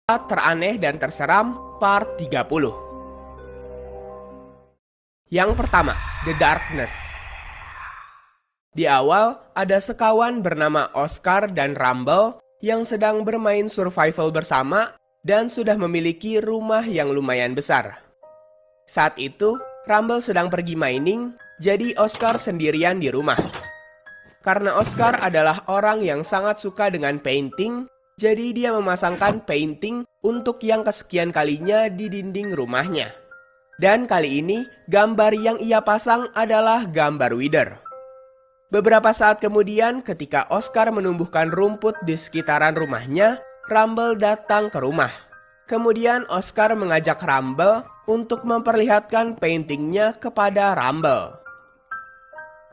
Teraneh dan terseram part 30. Yang pertama, The Darkness. Di awal, ada sekawan bernama Oscar dan Rumble yang sedang bermain survival bersama dan sudah memiliki rumah yang lumayan besar. Saat itu, Rumble sedang pergi mining, jadi Oscar sendirian di rumah. Karena Oscar adalah orang yang sangat suka dengan painting, jadi dia memasangkan painting untuk yang kesekian kalinya di dinding rumahnya. Dan kali ini, gambar yang ia pasang adalah gambar Wither. Beberapa saat kemudian, ketika Oscar menumbuhkan rumput di sekitaran rumahnya, Rumble datang ke rumah. Kemudian Oscar mengajak Rumble untuk memperlihatkan paintingnya kepada Rumble.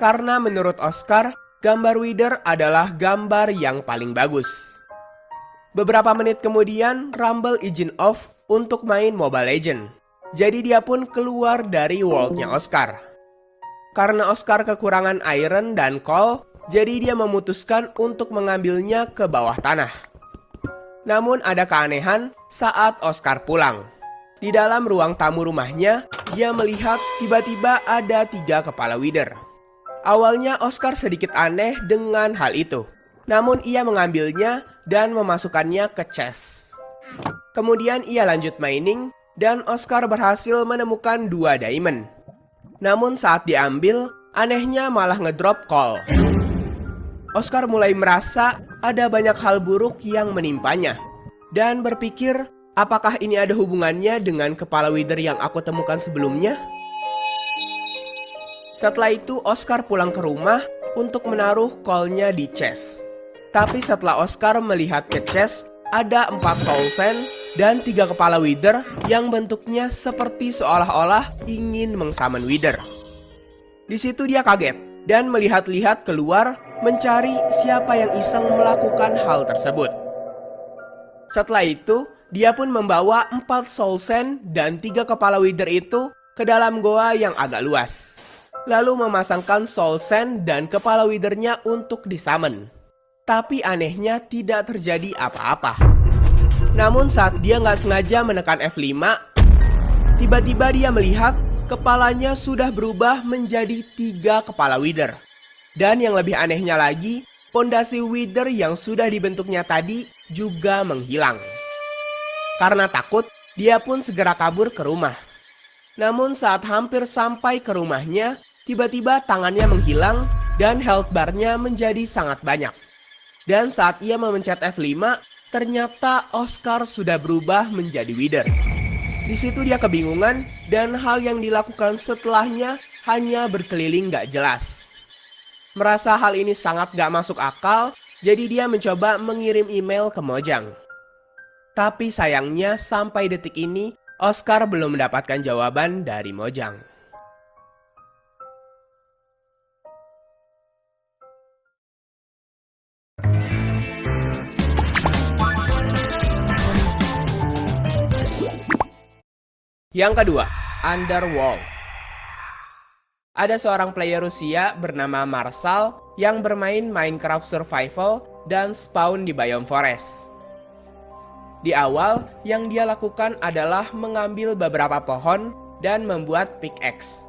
Karena menurut Oscar, gambar Wither adalah gambar yang paling bagus. Beberapa menit kemudian, Rumble izin off untuk main Mobile Legends. Jadi dia pun keluar dari world-nya Oscar. Karena Oscar kekurangan iron dan coal, jadi dia memutuskan untuk mengambilnya ke bawah tanah. Namun ada keanehan saat Oscar pulang. Di dalam ruang tamu rumahnya, dia melihat tiba-tiba ada 3 kepala Wither. Awalnya Oscar sedikit aneh dengan hal itu. Namun ia mengambilnya dan memasukkannya ke chest. Kemudian ia lanjut mining dan Oscar berhasil menemukan 2 diamond. Namun saat diambil, anehnya malah ngedrop coal. Oscar mulai merasa ada banyak hal buruk yang menimpanya dan berpikir, apakah ini ada hubungannya dengan kepala Wither yang aku temukan sebelumnya? Setelah itu Oscar pulang ke rumah untuk menaruh coal-nya di chest. Tapi setelah Oscar melihat ke chest, ada 4 soul sand dan 3 kepala Wither yang bentuknya seperti seolah-olah ingin mengsummon Wither. Di situ dia kaget dan melihat-lihat keluar mencari siapa yang iseng melakukan hal tersebut. Setelah itu, dia pun membawa 4 soul sand dan 3 kepala Wither itu ke dalam goa yang agak luas. Lalu memasangkan soul sand dan kepala Wither-nya untuk disummon. Tapi anehnya tidak terjadi apa-apa. Namun saat dia nggak sengaja menekan F5, tiba-tiba dia melihat kepalanya sudah berubah menjadi 3 kepala Wither. Dan yang lebih anehnya lagi, pondasi Wither yang sudah dibentuknya tadi juga menghilang. Karena takut, dia pun segera kabur ke rumah. Namun saat hampir sampai ke rumahnya, tiba-tiba tangannya menghilang dan health bar-nya menjadi sangat banyak. Dan saat ia memencet F5, ternyata Oscar sudah berubah menjadi Wither. Di situ dia kebingungan dan hal yang dilakukan setelahnya hanya berkeliling gak jelas. Merasa hal ini sangat gak masuk akal, jadi dia mencoba mengirim email ke Mojang. Tapi sayangnya sampai detik ini, Oscar belum mendapatkan jawaban dari Mojang. Yang kedua, Underworld. Ada seorang player Rusia bernama Marshall yang bermain Minecraft Survival dan spawn di Biome Forest. Di awal, yang dia lakukan adalah mengambil beberapa pohon dan membuat pickaxe.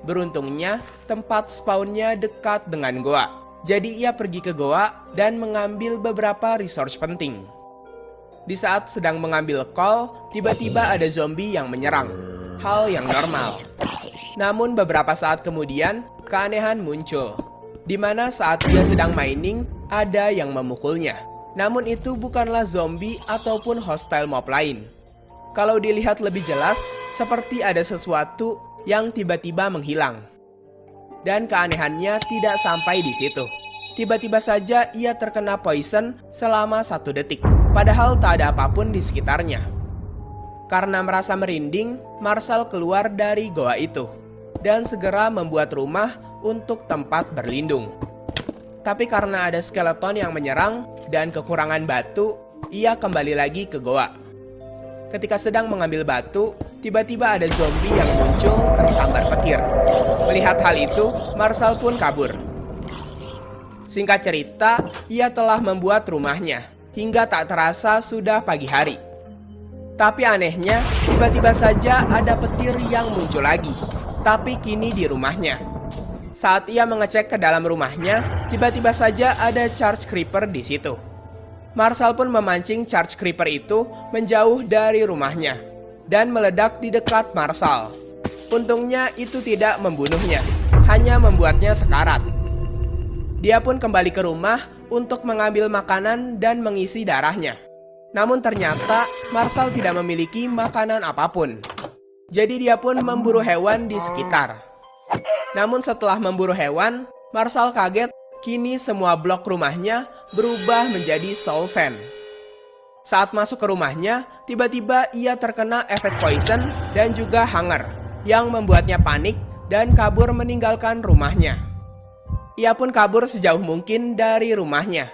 Beruntungnya, tempat spawnnya dekat dengan goa. Jadi ia pergi ke goa dan mengambil beberapa resource penting. Di saat sedang mengambil coal, tiba-tiba ada zombie yang menyerang. Hal yang normal. Namun beberapa saat kemudian, keanehan muncul. Di mana saat dia sedang mining, ada yang memukulnya. Namun itu bukanlah zombie ataupun hostile mob lain. Kalau dilihat lebih jelas, seperti ada sesuatu yang tiba-tiba menghilang. Dan keanehannya tidak sampai di situ. Tiba-tiba saja ia terkena poison selama 1 detik. Padahal tak ada apapun di sekitarnya. Karena merasa merinding, Marshall keluar dari goa itu dan segera membuat rumah untuk tempat berlindung. Tapi karena ada skeleton yang menyerang dan kekurangan batu, ia kembali lagi ke goa. Ketika sedang mengambil batu, tiba-tiba ada zombie yang muncul tersambar petir. Melihat hal itu, Marshall pun kabur. Singkat cerita, ia telah membuat rumahnya. Hingga tak terasa sudah pagi hari. Tapi anehnya, tiba-tiba saja ada petir yang muncul lagi. Tapi kini di rumahnya. Saat ia mengecek ke dalam rumahnya, tiba-tiba saja ada Charge Creeper di situ. Marshall pun memancing Charge Creeper itu menjauh dari rumahnya dan meledak di dekat Marshall. Untungnya itu tidak membunuhnya, hanya membuatnya sekarat. Dia pun kembali ke rumah untuk mengambil makanan dan mengisi darahnya. Namun ternyata Marshall tidak memiliki makanan apapun. Jadi dia pun memburu hewan di sekitar. Namun setelah memburu hewan, Marshall kaget kini semua blok rumahnya berubah menjadi soul sand. Saat masuk ke rumahnya, tiba-tiba ia terkena efek poison dan juga hunger yang membuatnya panik dan kabur meninggalkan rumahnya. Ia pun kabur sejauh mungkin dari rumahnya.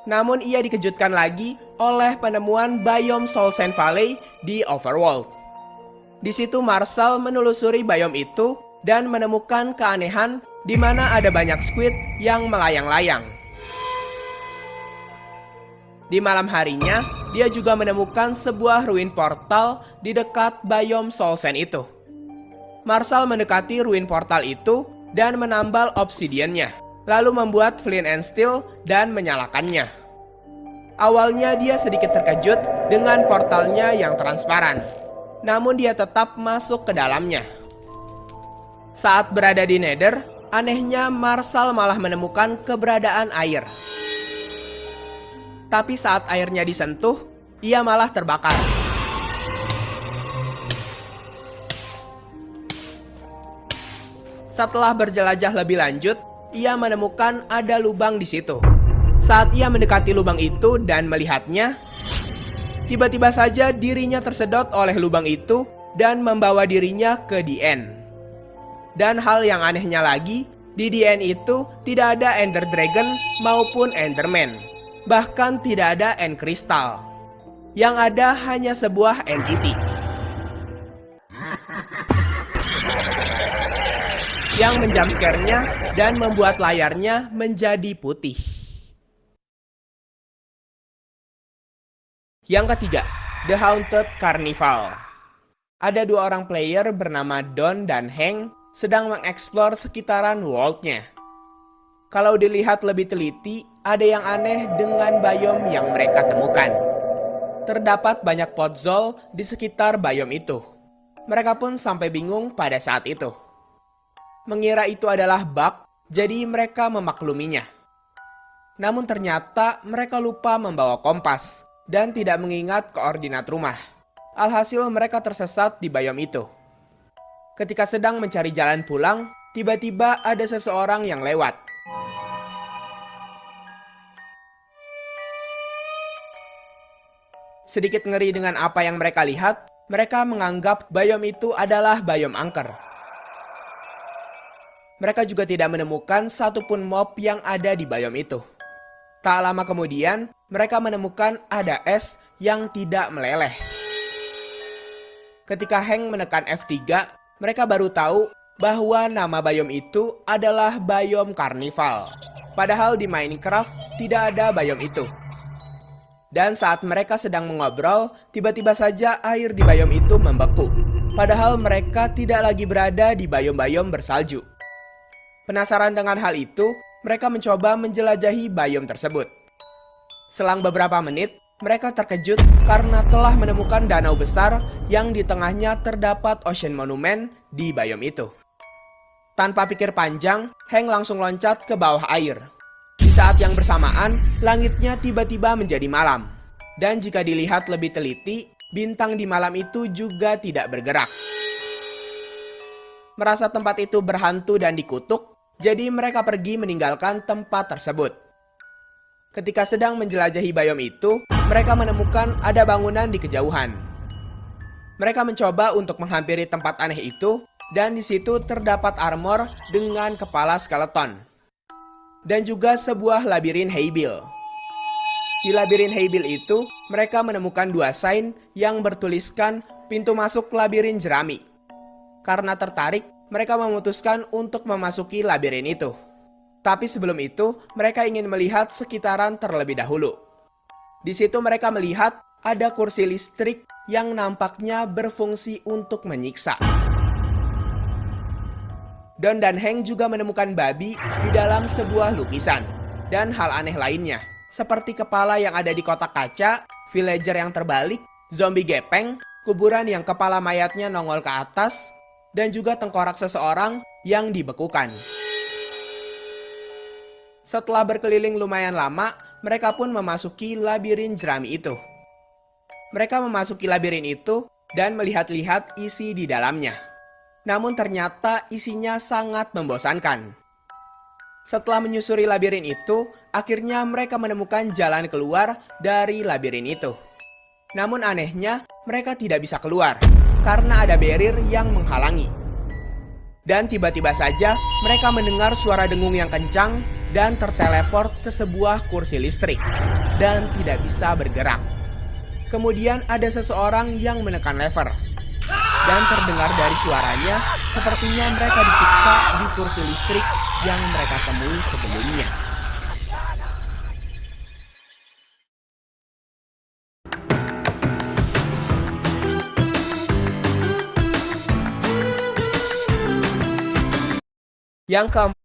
Namun ia dikejutkan lagi oleh penemuan biome Soul Sand Valley di Overworld. Di situ Marshall menelusuri biome itu dan menemukan keanehan di mana ada banyak squid yang melayang-layang. Di malam harinya, dia juga menemukan sebuah ruin portal di dekat biome Soul Sand itu. Marshall mendekati ruin portal itu dan menambal obsidiannya, lalu membuat flint and steel dan menyalakannya. Awalnya dia sedikit terkejut dengan portalnya yang transparan, namun dia tetap masuk ke dalamnya. Saat berada di Nether, anehnya Marshall malah menemukan keberadaan air. Tapi saat airnya disentuh, ia malah terbakar. Setelah berjelajah lebih lanjut, ia menemukan ada lubang di situ. Saat ia mendekati lubang itu dan melihatnya, tiba-tiba saja dirinya tersedot oleh lubang itu dan membawa dirinya ke The End. Dan hal yang anehnya lagi, di The End itu tidak ada Ender Dragon maupun Enderman. Bahkan tidak ada End Crystal. Yang ada hanya sebuah entity yang menjumpscare-nya dan membuat layarnya menjadi putih. Yang ketiga, The Haunted Carnival. Ada dua orang player bernama Don dan Hank sedang mengeksplor sekitaran world-nya. Kalau dilihat lebih teliti, ada yang aneh dengan biome yang mereka temukan. Terdapat banyak podzol di sekitar biome itu. Mereka pun sampai bingung pada saat itu. Mengira itu adalah bug, jadi mereka memakluminya. Namun ternyata mereka lupa membawa kompas dan tidak mengingat koordinat rumah. Alhasil mereka tersesat di biome itu. Ketika sedang mencari jalan pulang, tiba-tiba ada seseorang yang lewat. Sedikit ngeri dengan apa yang mereka lihat, mereka menganggap biome itu adalah biome angker. Mereka juga tidak menemukan satupun mob yang ada di biome itu. Tak lama kemudian, mereka menemukan ada es yang tidak meleleh. Ketika Hank menekan F3, mereka baru tahu bahwa nama biome itu adalah biome Carnival. Padahal di Minecraft tidak ada biome itu. Dan saat mereka sedang mengobrol, tiba-tiba saja air di biome itu membeku. Padahal mereka tidak lagi berada di biome-biome bersalju. Penasaran dengan hal itu, mereka mencoba menjelajahi biome tersebut. Selang beberapa menit, mereka terkejut karena telah menemukan danau besar yang di tengahnya terdapat Ocean Monument di biome itu. Tanpa pikir panjang, Hank langsung loncat ke bawah air. Di saat yang bersamaan, langitnya tiba-tiba menjadi malam. Dan jika dilihat lebih teliti, bintang di malam itu juga tidak bergerak. Merasa tempat itu berhantu dan dikutuk, jadi mereka pergi meninggalkan tempat tersebut. Ketika sedang menjelajahi biome itu, mereka menemukan ada bangunan di kejauhan. Mereka mencoba untuk menghampiri tempat aneh itu, dan di situ terdapat armor dengan kepala skeleton. Dan juga sebuah labirin Haybil. Di labirin Haybil itu, mereka menemukan dua sign yang bertuliskan pintu masuk labirin jerami. Karena tertarik, mereka memutuskan untuk memasuki labirin itu. Tapi sebelum itu, mereka ingin melihat sekitaran terlebih dahulu. Di situ mereka melihat ada kursi listrik yang nampaknya berfungsi untuk menyiksa. Don dan Hank juga menemukan babi di dalam sebuah lukisan, dan hal aneh lainnya, seperti kepala yang ada di kotak kaca, villager yang terbalik, zombie gepeng, kuburan yang kepala mayatnya nongol ke atas, dan juga tengkorak seseorang yang dibekukan. Setelah berkeliling lumayan lama, mereka pun memasuki labirin jerami itu. Mereka memasuki labirin itu dan melihat-lihat isi di dalamnya. Namun ternyata isinya sangat membosankan. Setelah menyusuri labirin itu, akhirnya mereka menemukan jalan keluar dari labirin itu. Namun anehnya, mereka tidak bisa keluar karena ada barrier yang menghalangi. Dan tiba-tiba saja mereka mendengar suara dengung yang kencang dan terteleport ke sebuah kursi listrik dan tidak bisa bergerak. Kemudian ada seseorang yang menekan lever. Dan terdengar dari suaranya, sepertinya mereka disiksa di kursi listrik yang mereka temui sebelumnya. Yang keempat